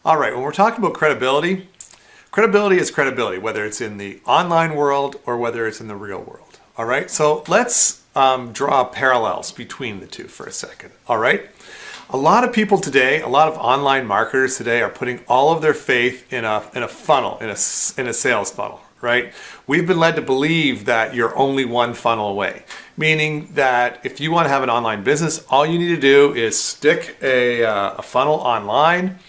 All right, when we're talking about credibility, credibility is credibility, whether it's in the online world or whether it's in the real world. All right, so let's draw parallels between the two for a second. All right, a lot of people today, a lot of online marketers today are putting all of their faith in a funnel, in a sales funnel. Right? We've been led to believe that you're only one funnel away, meaning that if you want to have an online business, all you need to do is stick a funnel online,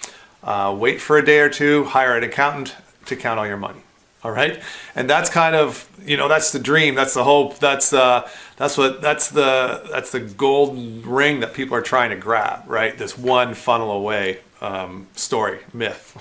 wait for a day or two, hire an accountant to count all your money. All right, and that's kind of, that's the dream, that's the hope, that's the golden ring that people are trying to grab, right? This one funnel away story, myth.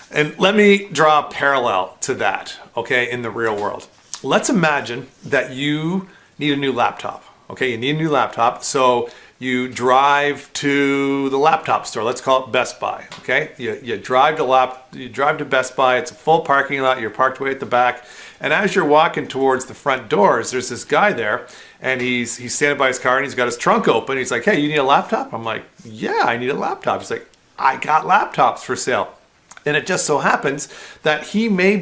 And let me draw a parallel to that, okay, in the real world. Let's imagine that you need a new laptop, okay? You need a new laptop, so you drive to the laptop store. Let's call it Best Buy, okay? You drive to Best Buy. It's a full parking lot. You're parked way at the back, and as you're walking towards the front doors, there's this guy there, and he's standing by his car, and he's got his trunk open. He's like, "Hey, you need a laptop?" I'm like, "Yeah, I need a laptop." He's like, "I got laptops for sale." And it just so happens that he may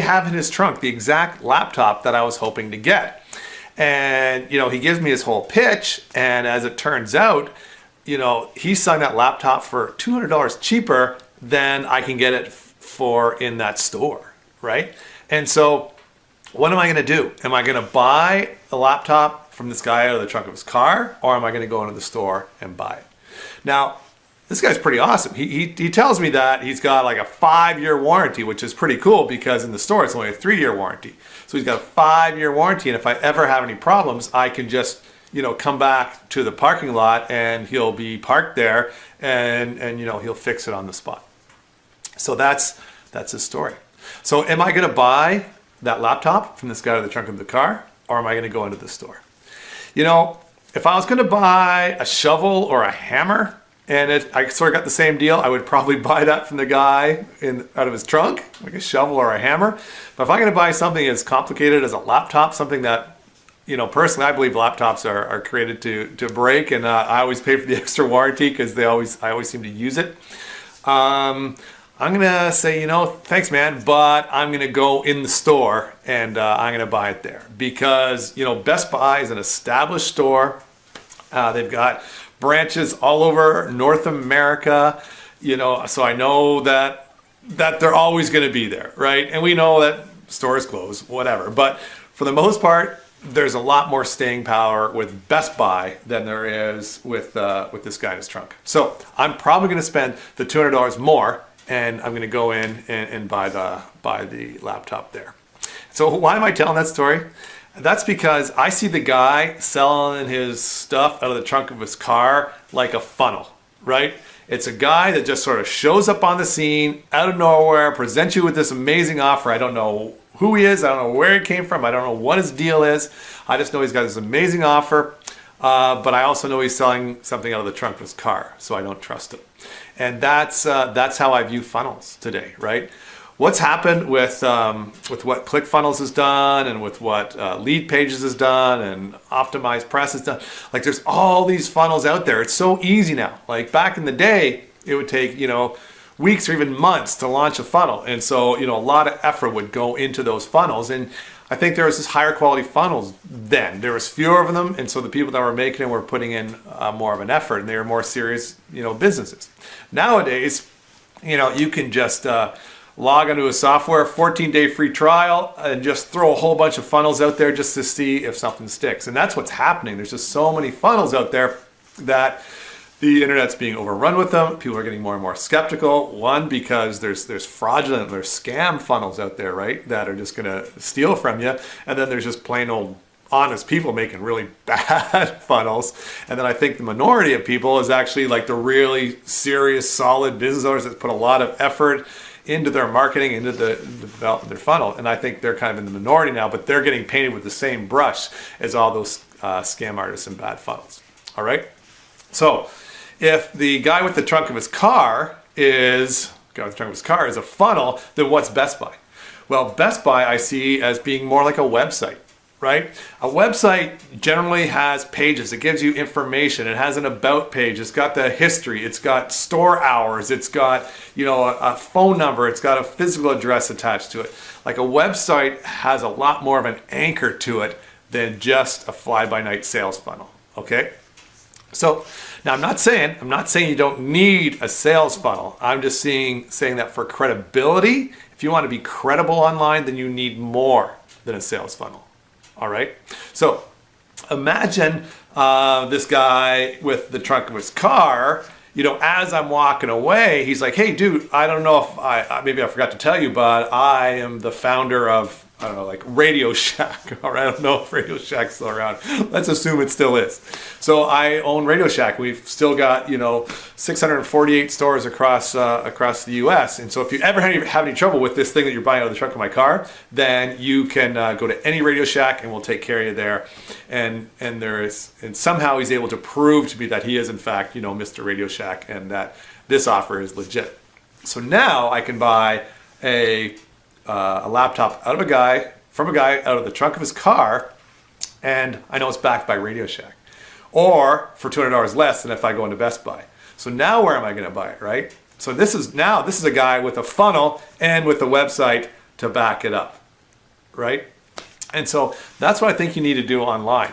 have in his trunk the exact laptop that I was hoping to get. And, he gives me his whole pitch. And as it turns out, he's selling that laptop for $200 cheaper than I can get it for in that store, right? And so what am I going to do? Am I going to buy a laptop from this guy out of the trunk of his car, or am I going to go into the store and buy it? Now, this guy's pretty awesome. He tells me that he's got like a 5-year warranty, which is pretty cool because in the store it's only a 3-year warranty. So he's got a 5-year warranty, and if I ever have any problems, I can just come back to the parking lot and he'll be parked there, and he'll fix it on the spot. So that's his story. So am I going to buy that laptop from this guy out of the trunk of the car, or am I going to go into the store? If I was going to buy a shovel or a hammer, and I sort of got the same deal, I would probably buy that from the guy out of his trunk, like a shovel or a hammer. But if I'm going to buy something as complicated as a laptop, something that, personally, I believe laptops are created to break, and I always pay for the extra warranty because I always seem to use it. I'm going to say, thanks, man, but I'm going to go in the store and I'm going to buy it there because, Best Buy is an established store. They've got branches all over North America, so I know that they're always going to be there, right? And we know that stores close, whatever. But for the most part, there's a lot more staying power with Best Buy than there is with this guy in his trunk. So I'm probably going to spend the $200 more, and I'm going to go in and buy the laptop there. So why am I telling that story? That's because I see the guy selling his stuff out of the trunk of his car like a funnel, right? It's a guy that just sort of shows up on the scene out of nowhere, presents you with this amazing offer. I don't know who he is. I don't know where he came from. I don't know what his deal is. I just know he's got this amazing offer. But I also know he's selling something out of the trunk of his car, so I don't trust him. And that's how I view funnels today, right? What's happened with what ClickFunnels has done and with what Lead Pages has done and Optimized Press has done, like there's all these funnels out there. It's so easy now. Like back in the day, it would take, weeks or even months to launch a funnel. And so, a lot of effort would go into those funnels. And I think there was this higher quality funnels then. There was fewer of them. And so the people that were making it were putting in more of an effort, and they were more serious, businesses. Nowadays, you can just log onto a software, 14-day free trial, and just throw a whole bunch of funnels out there just to see if something sticks. And that's what's happening. There's just so many funnels out there that the internet's being overrun with them. People are getting more and more skeptical. One, because there's fraudulent, there's scam funnels out there, right, that are just going to steal from you. And then there's just plain old honest people making really bad funnels. And then I think the minority of people is actually like the really serious, solid business owners that put a lot of effort into their marketing, into the development of their funnel. And I think they're kind of in the minority now, but they're getting painted with the same brush as all those scam artists and bad funnels. All right. So if the guy with the trunk of his car is a funnel, then what's Best Buy? Well, Best Buy I see as being more like a website. right? A website generally has pages. It gives you information. It has an about page. It's got the history. It's got store hours. It's got, a phone number. It's got a physical address attached to it. Like a website has a lot more of an anchor to it than just a fly-by-night sales funnel, okay? So now I'm not saying you don't need a sales funnel. I'm just saying that for credibility, if you want to be credible online, then you need more than a sales funnel. All right. So imagine this guy with the trunk of his car. As I'm walking away, he's like, "Hey, dude, I don't know if maybe I forgot to tell you, but I am the founder of, I don't know, like Radio Shack." All right, I don't know if Radio Shack's still around. Let's assume it still is. So I own Radio Shack. We've still got 648 stores across the U.S. And so if you ever have any trouble with this thing that you're buying out of the trunk of my car, then you can go to any Radio Shack and we'll take care of you there. And somehow he's able to prove to me that he is in fact Mr. Radio Shack and that this offer is legit. So now I can buy a laptop from a guy out of the trunk of his car, and I know it's backed by Radio Shack, or for $200 less than if I go into Best Buy. So now where am I going to buy it, right? So this is a guy with a funnel and with a website to back it up, right? And so that's what I think you need to do online.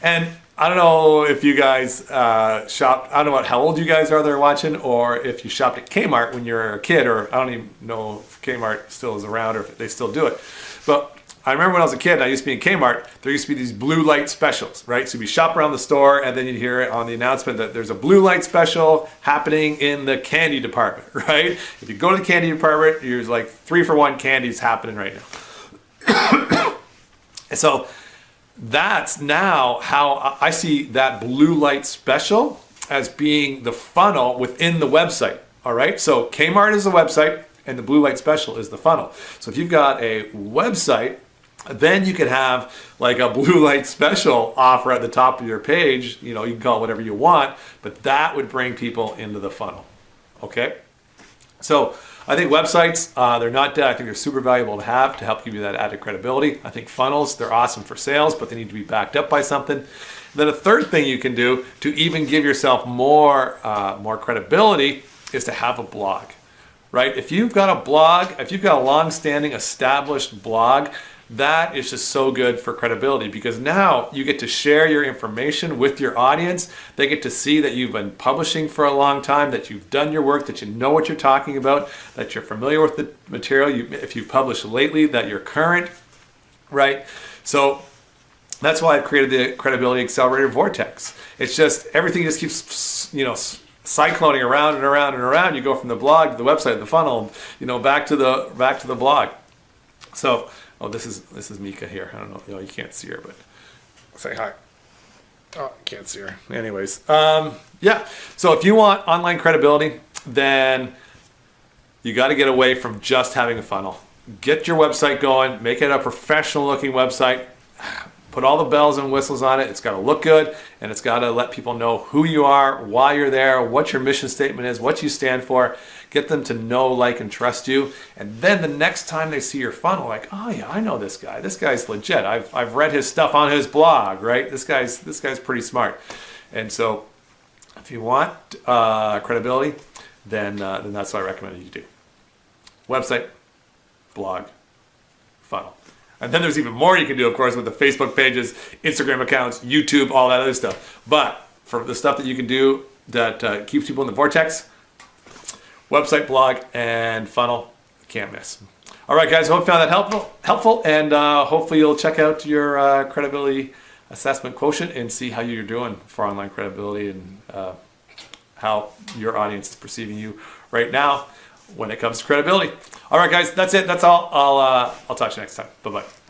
And I don't know if you guys shop, I don't know how old you guys are that are watching, or if you shopped at Kmart when you were a kid, or I don't even know if Kmart still is around or if they still do it. But I remember when I was a kid and I used to be in Kmart, there used to be these blue light specials, right? So you'd shop around the store and then you'd hear it on the announcement that there's a blue light special happening in the candy department, right? If you go to the candy department, there's like 3-for-1 candies happening right now. And so that's now how I see that blue light special as being the funnel within the website. All right. So Kmart is the website and the blue light special is the funnel. So if you've got a website, then you can have like a blue light special offer at the top of your page. You can call it whatever you want, but that would bring people into the funnel. Okay. So I think websites, they're not dead. I think they're super valuable to have to help give you that added credibility. I think funnels, they're awesome for sales, but they need to be backed up by something. Then a third thing you can do to even give yourself more credibility is to have a blog, right? If you've got a blog, if you've got a long-standing established blog, that is just so good for credibility, because now you get to share your information with your audience. They get to see that you've been publishing for a long time, that you've done your work, that you know what you're talking about, that you're familiar with the material. If you've published lately, that you're current, right? So that's why I've created the Credibility Accelerator Vortex. It's just everything just keeps, cycloning around and around and around. You go from the blog to the website, the funnel, back to the blog. So. Oh, this is Mika here. I don't know. You can't see her, but say hi. Oh, I can't see her. Anyways, yeah. So if you want online credibility, then you got to get away from just having a funnel. Get your website going. Make it a professional-looking website. Put all the bells and whistles on it. It's got to look good, and it's got to let people know who you are, why you're there, what your mission statement is, what you stand for. Get them to know, like, and trust you. And then the next time they see your funnel, like, oh yeah, I know this guy. This guy's legit. I've read his stuff on his blog, right? This guy's pretty smart. And so, if you want credibility, then that's what I recommend you do. Website, blog, funnel. And then there's even more you can do, of course, with the Facebook pages, Instagram accounts, YouTube, all that other stuff. But for the stuff that you can do that keeps people in the vortex, website, blog, and funnel, can't miss. All right, guys, I hope you found that helpful, and hopefully you'll check out your credibility assessment quotient and see how you're doing for online credibility and how your audience is perceiving you right now when it comes to credibility. All right, guys, that's it. That's all. I'll talk to you next time. Bye-bye.